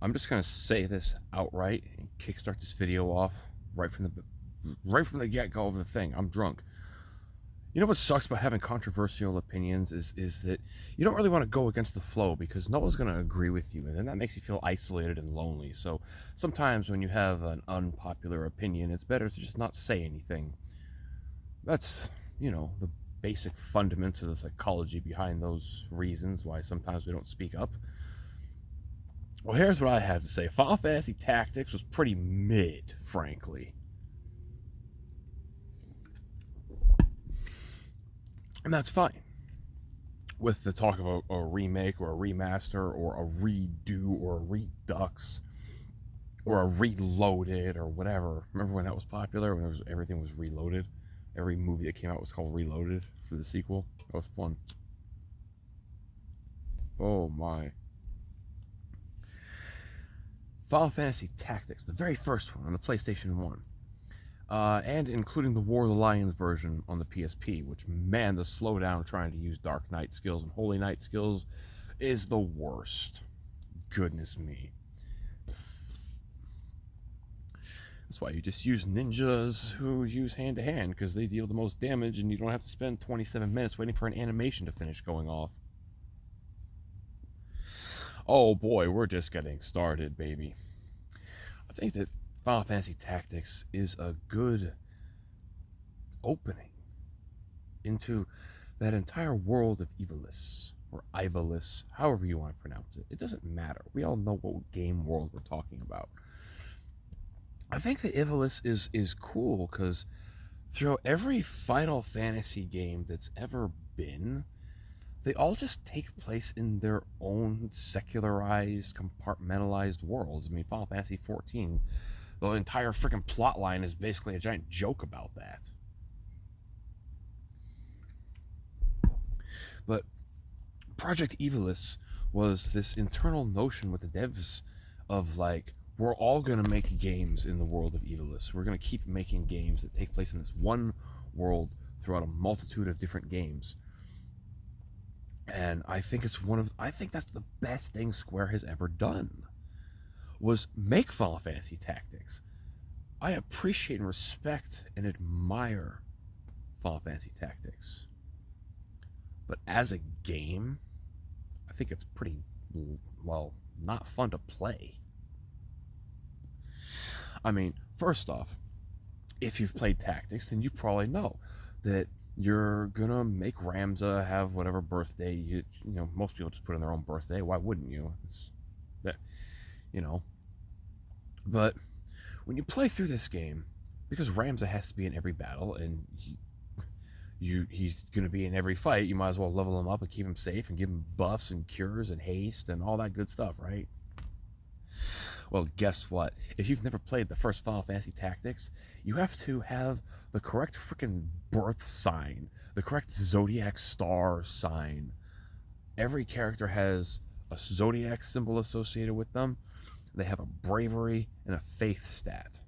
I'm just gonna say this outright and kickstart this video off right from the get go of the thing. I'm drunk. You know what sucks about having controversial opinions is that you don't really want to go against the flow because no one's going to agree with you, and then that makes you feel isolated and lonely. So sometimes when you have an unpopular opinion, it's better to just not say anything. That's, the basic fundaments of the psychology behind those reasons why sometimes we don't speak up. Well, here's what I have to say. Final Fantasy Tactics was pretty mid, frankly. And that's fine. With the talk of a remake or a remaster or a redo or a redux or a reloaded or whatever. Remember when that was popular? When everything was reloaded? Every movie that came out was called Reloaded for the sequel. That was fun. Oh my. Final Fantasy Tactics, the very first one on the PlayStation 1. And including the War of the Lions version on the PSP, which, man, the slowdown trying to use Dark Knight skills and Holy Knight skills is the worst. Goodness me. That's why you just use ninjas who use hand-to-hand, because they deal the most damage and you don't have to spend 27 minutes waiting for an animation to finish going off. Oh boy, we're just getting started, baby. I think that Final Fantasy Tactics is a good opening into that entire world of Ivalice, or Ivalice, however you want to pronounce it. It doesn't matter. We all know what game world we're talking about. I think that Ivalice is cool because throughout every Final Fantasy game that's ever been, they all just take place in their own secularized, compartmentalized worlds. I mean, Final Fantasy XIV, the entire freaking plot line is basically a giant joke about that. But Project Ivalice was this internal notion with the devs of like, we're all going to make games in the world of Ivalice. We're going to keep making games that take place in this one world throughout a multitude of different games. And I think I think that's the best thing Square has ever done, was make Final Fantasy Tactics. I appreciate and respect and admire Final Fantasy Tactics. But as a game, I think it's pretty, well, not fun to play. I mean, first off, if you've played Tactics, then you probably know that you're gonna make RAMZA have whatever birthday you know. Most people just put in their own birthday. Why wouldn't you? It's that, But when you play through this game, because RAMZA has to be in every battle and he's gonna be in every fight, you might as well level him up and keep him safe and give him buffs and cures and haste and all that good stuff, right? Well, guess what? If you've never played the first Final Fantasy Tactics, you have to have the correct freaking birth sign, the correct zodiac star sign. Every character has a zodiac symbol associated with them. They have a bravery and a faith stat.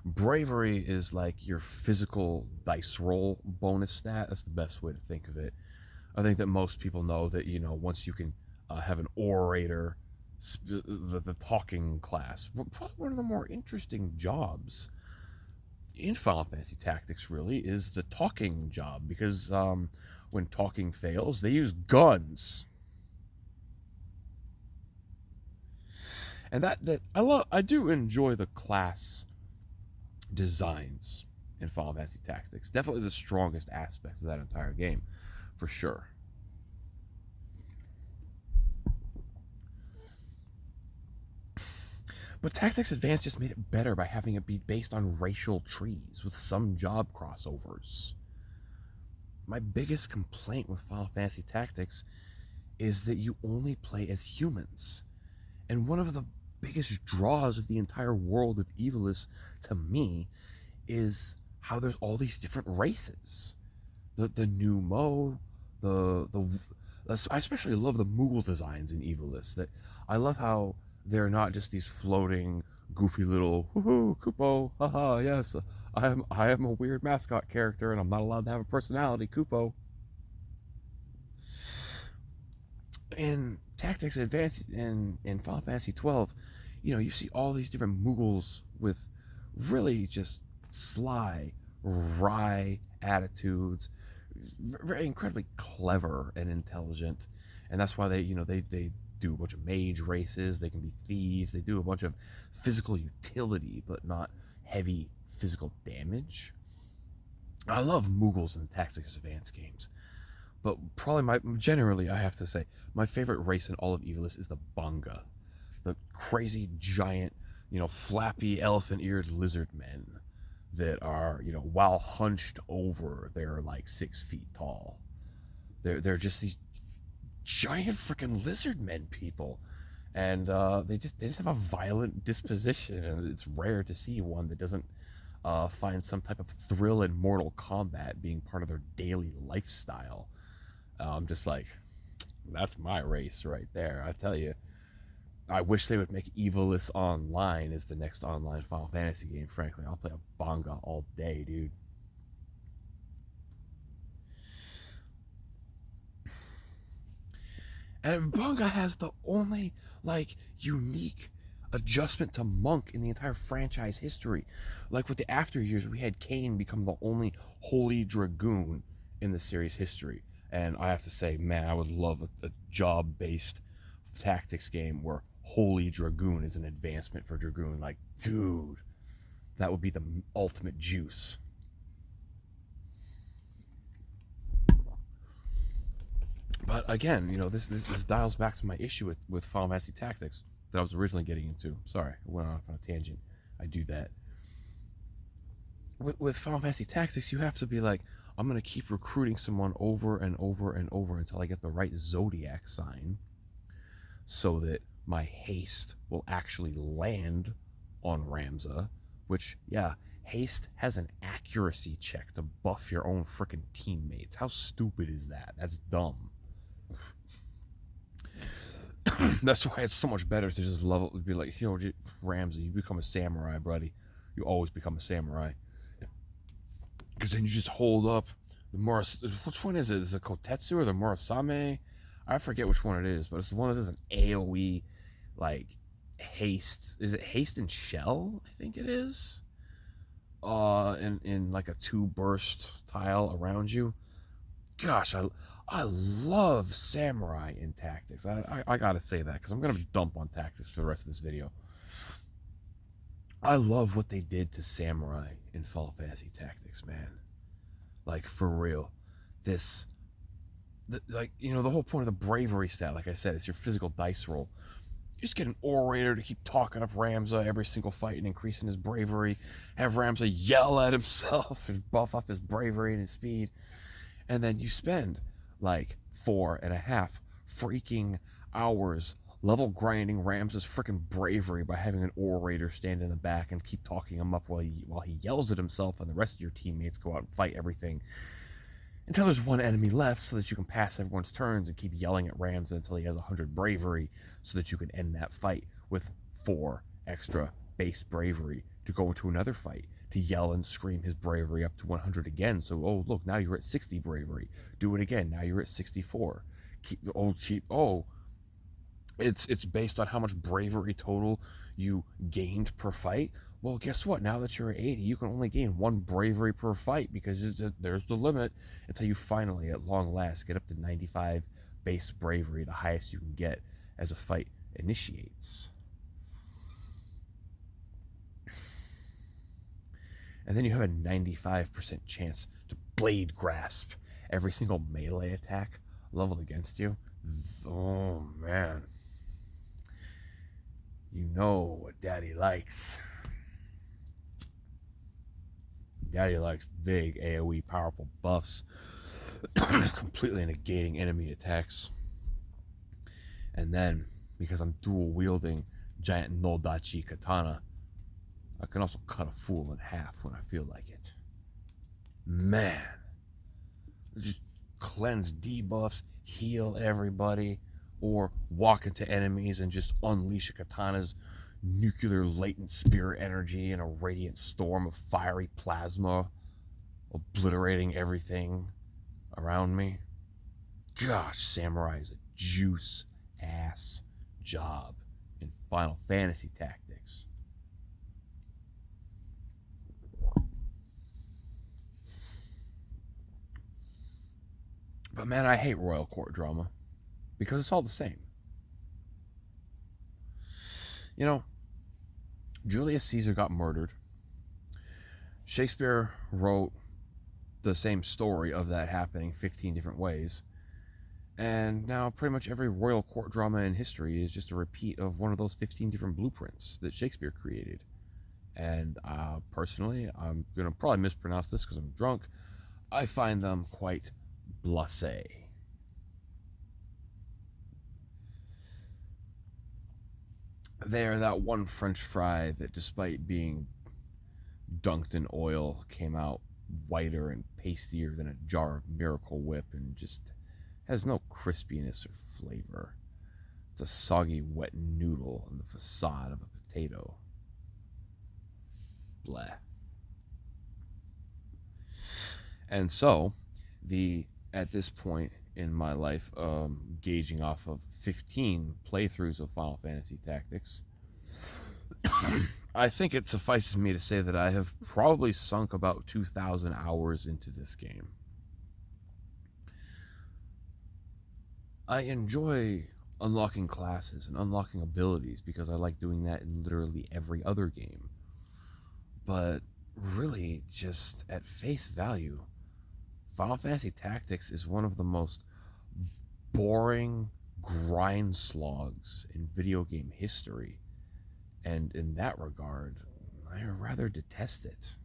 Bravery is like your physical dice roll bonus stat. That's the best way to think of it. I think that most people know that, once you can have an orator, the talking class, probably one of the more interesting jobs in Final Fantasy Tactics really is the talking job, because when talking fails, they use guns. And that I do enjoy the class designs in Final Fantasy Tactics. Definitely the strongest aspect of that entire game, for sure. But Tactics Advance just made it better by having it be based on racial trees with some job crossovers. My biggest complaint with Final Fantasy Tactics is that you only play as humans. And one of the biggest draws of the entire world of Ivalice to me is how there's all these different races. The new Mo, I especially love the Moogle designs in Ivalice. That I love how they're not just these floating, goofy little woohoo, Kupo, haha, yes, I am a weird mascot character and I'm not allowed to have a personality, Kupo. In Tactics advance in Final Fantasy 12, you know, you see all these different Mughals with really just sly, wry attitudes, very incredibly clever and intelligent, and that's why they do a bunch of mage races. They can be thieves. They do a bunch of physical utility, but not heavy physical damage. I love Mughals in the Tactics Advance games, but probably generally I have to say my favorite race in all of Ivalice is the Banga, the crazy giant, flappy elephant-eared lizard men that are, while hunched over, they're like 6 feet tall. They're just these giant freaking lizard men people, and they just have a violent disposition, and it's rare to see one that doesn't find some type of thrill in mortal combat being part of their daily lifestyle. I'm just like, that's my race right there. I tell you, I wish they would make Ivalice Online as the next online Final Fantasy game. Frankly, I'll play a Banga all day, dude. And Banga has the only, unique adjustment to Monk in the entire franchise history. Like, with the after years, we had Kain become the only Holy Dragoon in the series history. And I have to say, man, I would love a job-based tactics game where Holy Dragoon is an advancement for Dragoon. Like, dude, that would be the ultimate juice. But again, this dials back to my issue with Final Fantasy Tactics that I was originally getting into. Sorry, I went off on a tangent. I do that. With Final Fantasy Tactics, you have to be like, I'm going to keep recruiting someone over and over and over until I get the right zodiac sign so that my haste will actually land on RAMZA, which, yeah, haste has an accuracy check to buff your own freaking teammates. How stupid is that? That's dumb. That's why it's so much better to just be like, RAMZA, you become a samurai, buddy. You always become a samurai. Because then you just hold up the which one is it? Is it Kotetsu or the Murasame? I forget which one it is, but it's the one that does an AoE, haste. Is it haste and shell? I think it is. In like a 2-burst tile around you. Gosh, I love samurai in tactics. I gotta say that, because I'm gonna dump on tactics for the rest of this video. I love what they did to samurai in Final Fantasy Tactics, man. Like, for real. The whole point of the bravery stat, like I said, it's your physical dice roll. You just get an orator to keep talking up RAMZA every single fight and increasing his bravery. Have RAMZA yell at himself and buff up his bravery and his speed. And then you spend, 4.5 freaking hours level grinding RAMZA's freaking bravery by having an orator stand in the back and keep talking him up while he yells at himself, and the rest of your teammates go out and fight everything until there's one enemy left, so that you can pass everyone's turns and keep yelling at RAMZA until he has 100 bravery, so that you can end that fight with 4 extra base bravery to go into another fight, to yell and scream his bravery up to 100 again. So, oh, look, now you're at 60 bravery. Do it again. Now you're at 64. It's based on how much bravery total you gained per fight. Well, guess what? Now that you're at 80, you can only gain 1 bravery per fight, because there's the limit, until you finally, at long last, get up to 95 base bravery, the highest you can get as a fight initiates. And then you have a 95% chance to blade grasp every single melee attack leveled against you. Oh, man. You know what Daddy likes. Daddy likes big AoE powerful buffs, completely negating enemy attacks. And then, because I'm dual wielding giant Nodachi katana, I can also cut a fool in half when I feel like it. Man. Just cleanse debuffs, heal everybody, or walk into enemies and just unleash a katana's nuclear latent spirit energy in a radiant storm of fiery plasma, obliterating everything around me. Gosh, samurai is a juice ass ass job in Final Fantasy Tactics. But man, I hate royal court drama because it's all the same. You know, Julius Caesar got murdered. Shakespeare wrote the same story of that happening 15 different ways. And now pretty much every royal court drama in history is just a repeat of one of those 15 different blueprints that Shakespeare created. And personally, I'm going to probably mispronounce this because I'm drunk. I find them quite blasé. They're that one French fry that, despite being dunked in oil, came out whiter and pastier than a jar of Miracle Whip and just has no crispiness or flavor. It's a soggy, wet noodle in the facade of a potato. Bleh. And so, at this point in my life, gauging off of 15 playthroughs of Final Fantasy Tactics, I think it suffices me to say that I have probably sunk about 2,000 hours into this game. I enjoy unlocking classes and unlocking abilities because I like doing that in literally every other game. But really, just at face value, Final Fantasy Tactics is one of the most boring grind slogs in video game history. And in that regard, I rather detest it.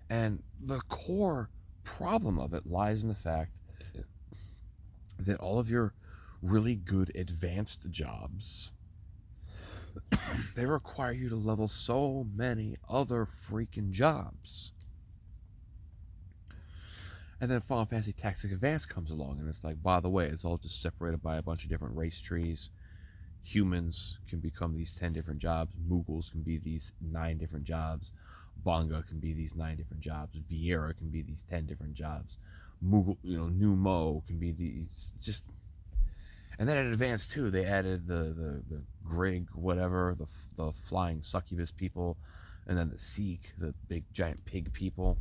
And the core problem of it lies in the fact that all of your really good advanced jobs, they require you to level so many other freaking jobs. And then Final Fantasy Tactics Advance comes along, and it's like, by the way, it's all just separated by a bunch of different race trees. Humans can become these 10 different jobs. Mughals can be these 9 different jobs. Bonga can be these 9 different jobs. Viera can be these 10 different jobs. Mughal, New Mo can be these just. And then in Advance 2, they added the Grig, whatever, the flying succubus people, and then the Seek, the big giant pig people.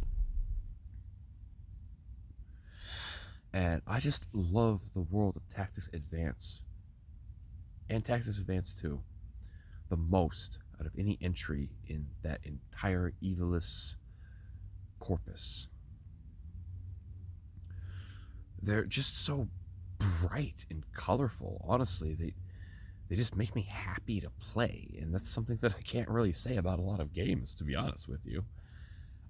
And I just love the world of Tactics Advance and Tactics Advance 2 the most out of any entry in that entire Ivalice corpus. They're just so bright and colorful. Honestly, they just make me happy to play, and that's something that I can't really say about a lot of games, to be honest with you.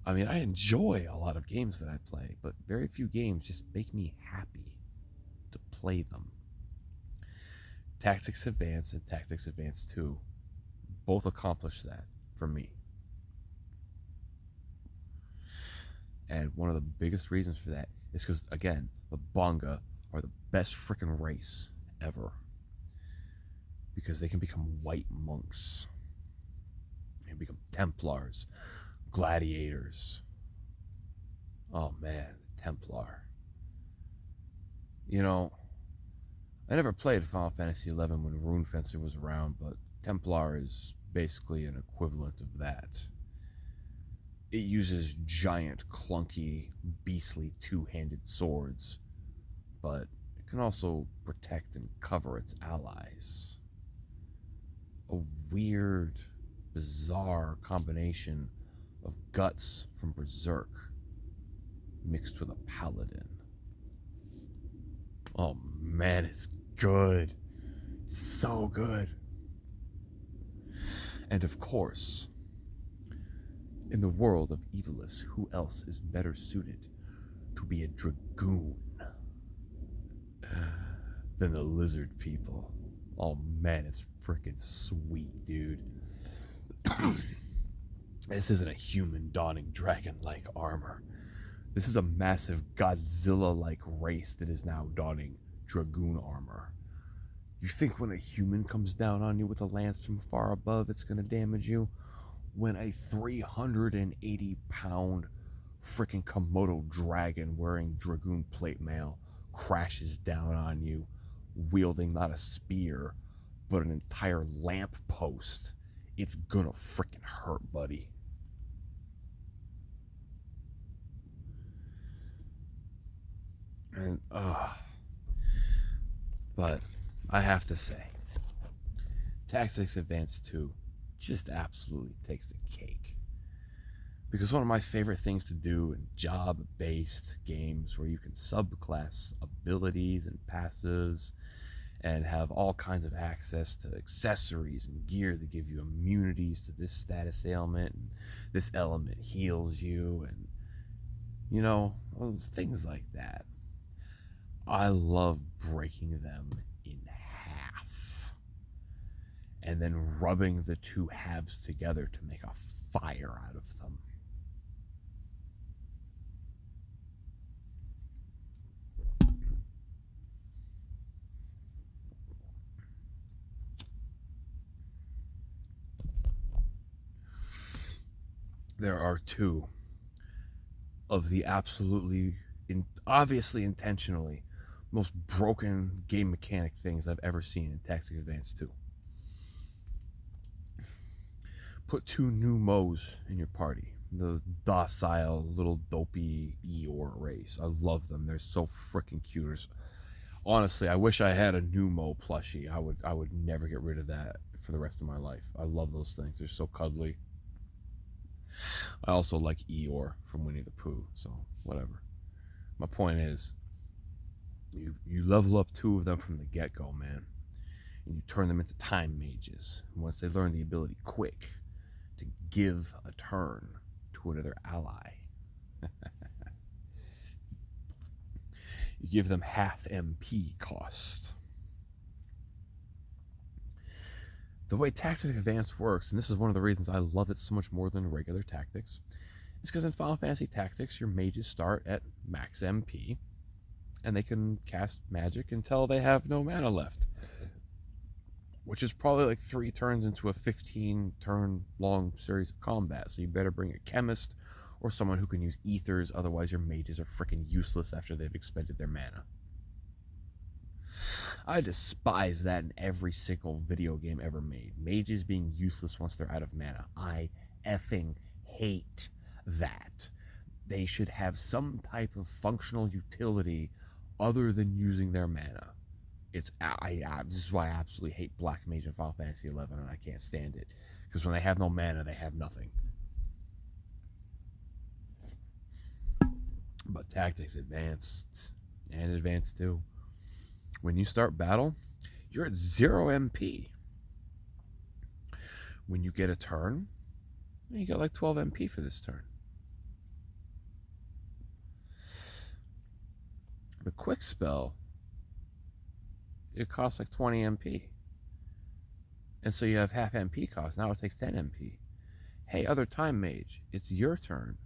I mean, I enjoy a lot of games that I play, but very few games just make me happy to play them. Tactics Advance and Tactics Advance 2 both accomplish that for me. And one of the biggest reasons for that is because, again, the Bonga are the best freaking race ever. Because they can become white monks. They can become Templars, gladiators. Oh man, Templar. I never played Final Fantasy XI when Rune Fencer was around, but Templar is basically an equivalent of that. It uses giant, clunky, beastly two-handed swords, but it can also protect and cover its allies. A weird, bizarre combination of guts from Berserk mixed with a paladin. Oh man, it's good. It's so good. And of course, in the world of Ivalice, who else is better suited to be a dragoon than the lizard people? Oh man, it's freaking sweet, dude. This isn't a human donning dragon-like armor. This is a massive Godzilla-like race that is now donning dragoon armor. You think when a human comes down on you with a lance from far above, it's going to damage you? When a 380-pound freaking Komodo dragon wearing dragoon plate mail crashes down on you, wielding not a spear, but an entire lamp post, it's gonna freaking hurt, buddy. And, but I have to say, Tactics Advance 2 just absolutely takes the cake. Because one of my favorite things to do in job-based games where you can subclass abilities and passives and have all kinds of access to accessories and gear that give you immunities to this status ailment, and this element heals you, and, you know, things like that. I love breaking them in half and then rubbing the two halves together to make a fire out of them. There are two of the absolutely, obviously intentionally, most broken game mechanic things I've ever seen in Tactics Advance 2. Put two new Moes in your party. The docile, little dopey Eeyore race. I love them. They're so freaking cute. Honestly, I wish I had a new Mo plushie. I would never get rid of that for the rest of my life. I love those things. They're so cuddly. I also like Eeyore from Winnie the Pooh, so whatever. My point is, you level up two of them from the get-go, man, and you turn them into time mages. And once they learn the ability quick to give a turn to another ally, you give them half MP cost. The way Tactics Advance works, and this is one of the reasons I love it so much more than regular Tactics, is because in Final Fantasy Tactics, your mages start at max MP, and they can cast magic until they have no mana left, which is probably like 3 turns into a 15-turn long series of combat. So you better bring a chemist or someone who can use ethers, otherwise your mages are freaking useless after they've expended their mana. I despise that in every single video game ever made. Mages being useless once they're out of mana. I effing hate that. They should have some type of functional utility other than using their mana. This is why I absolutely hate Black Mage in Final Fantasy XI, and I can't stand it. Because when they have no mana, they have nothing. But Tactics Advanced and Advanced 2, when you start battle, you're at 0 MP. When you get a turn, you get like 12 MP for this turn. The quick spell, it costs like 20 MP. And so you have half MP cost. Now it takes 10 MP. Hey, other time mage, it's your turn.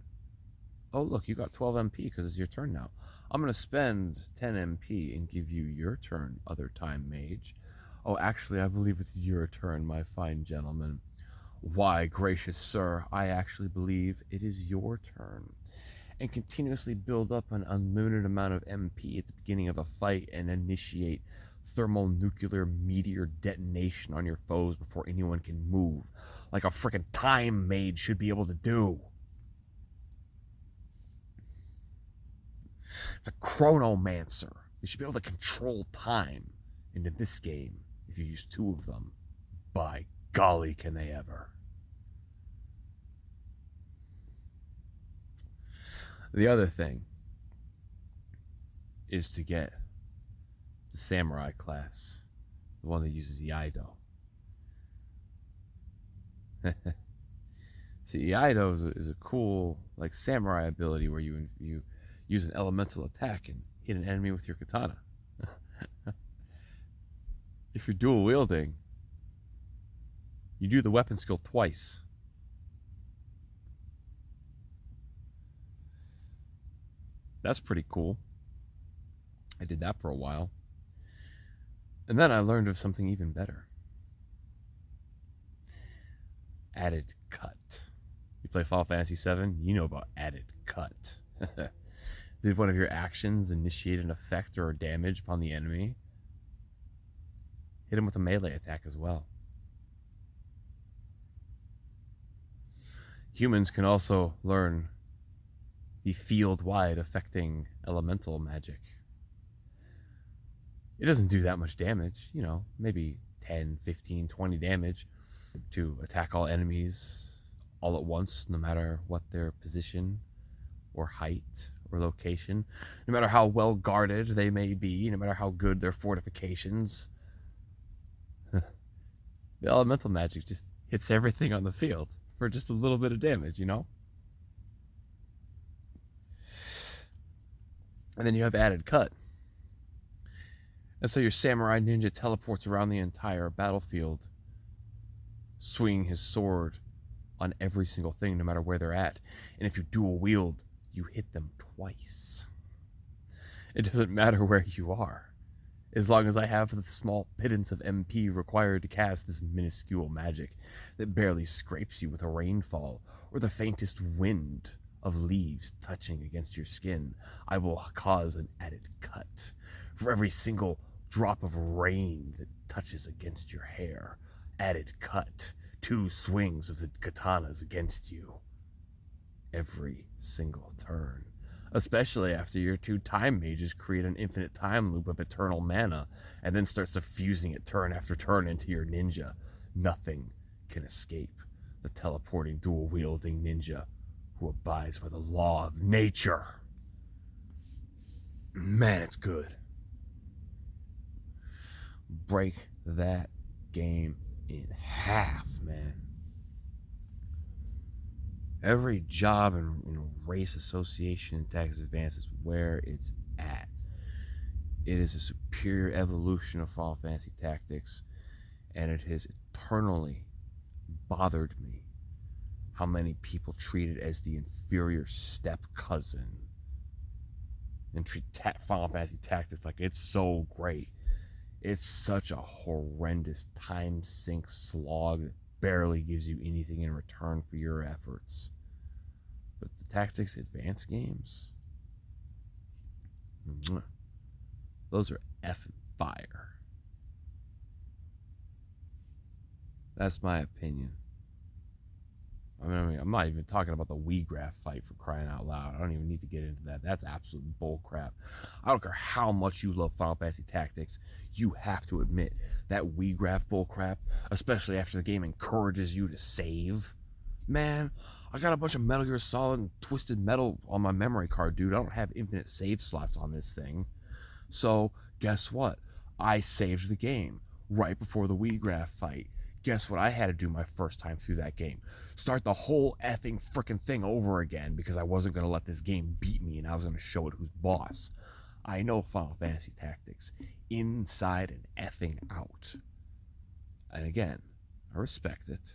Oh, look, you got 12 MP because it's your turn now. I'm going to spend 10 MP and give you your turn, other time mage. Oh, actually, I believe it's your turn, my fine gentleman. Why, gracious sir, I actually believe it is your turn. And continuously build up an unlimited amount of MP at the beginning of a fight and initiate thermonuclear meteor detonation on your foes before anyone can move, like a freaking time mage should be able to do. It's a chronomancer. You should be able to control time. And in this game, if you use 2 of them, by golly, can they ever. The other thing is to get the samurai class, the one that uses Iaido. See, Iaido is a cool, like, samurai ability where you use an elemental attack and hit an enemy with your katana. If you're dual wielding, you do the weapon skill twice. That's pretty cool. I did that for a while. And then I learned of something even better. Added cut. You play Final Fantasy VII, you know about added cut. Did one of your actions initiate an effect or damage upon the enemy? Hit him with a melee attack as well. Humans can also learn the field-wide affecting elemental magic. It doesn't do that much damage, you know, maybe 10, 15, 20 damage to attack all enemies all at once, no matter what their position or height or location, no matter how well guarded they may be, no matter how good their fortifications. The elemental magic just hits everything on the field for just a little bit of damage, you know? And then you have added cut. And so your samurai ninja teleports around the entire battlefield, swinging his sword on every single thing, no matter where they're at. And if you dual wield, you hit them twice. It doesn't matter where you are, as long as I have the small pittance of MP required to cast this minuscule magic that barely scrapes you with a rainfall or the faintest wind of leaves touching against your skin. I will cause an added cut for every single drop of rain that touches against your hair. Added cut. 2 swings of the katanas against you every single turn, especially after your 2 time mages create an infinite time loop of eternal mana and then start suffusing it turn after turn into your ninja. Nothing can escape the teleporting dual wielding ninja who abides by the law of nature. Man, it's good. Break that game in half, man. Every job and race association in Tactics Advanced is where it's at. It is a superior evolution of Final Fantasy Tactics, and it has eternally bothered me how many people treat it as the inferior step cousin and treat Final Fantasy Tactics like it's so great. It's such a horrendous time sink slog that barely gives you anything in return for your efforts. But the Tactics Advanced games, those are effing fire. That's my opinion. I mean, I'm not even talking about the Wii-Graph fight, for crying out loud. I don't even need to get into that. That's absolute bullcrap. I don't care how much you love Final Fantasy Tactics, you have to admit that Wii-Graph bullcrap, especially after the game encourages you to save. Man, I got a bunch of Metal Gear Solid and Twisted Metal on my memory card, dude. I don't have infinite save slots on this thing. So, guess what? I saved the game right before the Wii-Graph fight. Guess what I had to do my first time through that game? Start the whole effing frickin' thing over again because I wasn't going to let this game beat me and I was going to show it who's boss. I know Final Fantasy Tactics inside and effing out. And again, I respect it.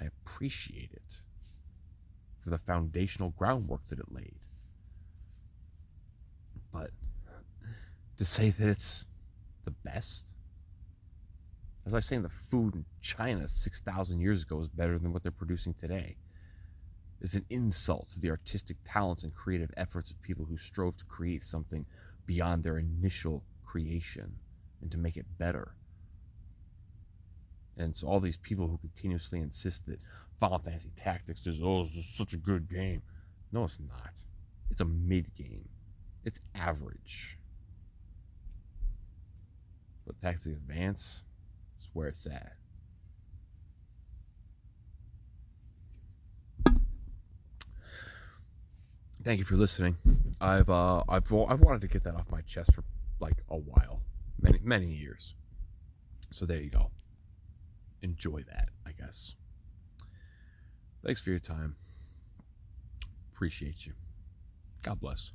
I appreciate it for the foundational groundwork that it laid. But to say that it's the best, as I was saying, the food in China 6,000 years ago is better than what they're producing today. It's an insult to the artistic talents and creative efforts of people who strove to create something beyond their initial creation and to make it better. And so all these people who continuously insist that Final Fantasy Tactics is, this is such a good game. No, it's not. It's a mid-game. It's average. But Tactics Advance, it's where it's at. Thank you for listening. I've wanted to get that off my chest for like a while, many years. So there you go. Enjoy that, I guess. Thanks for your time. Appreciate you. God bless.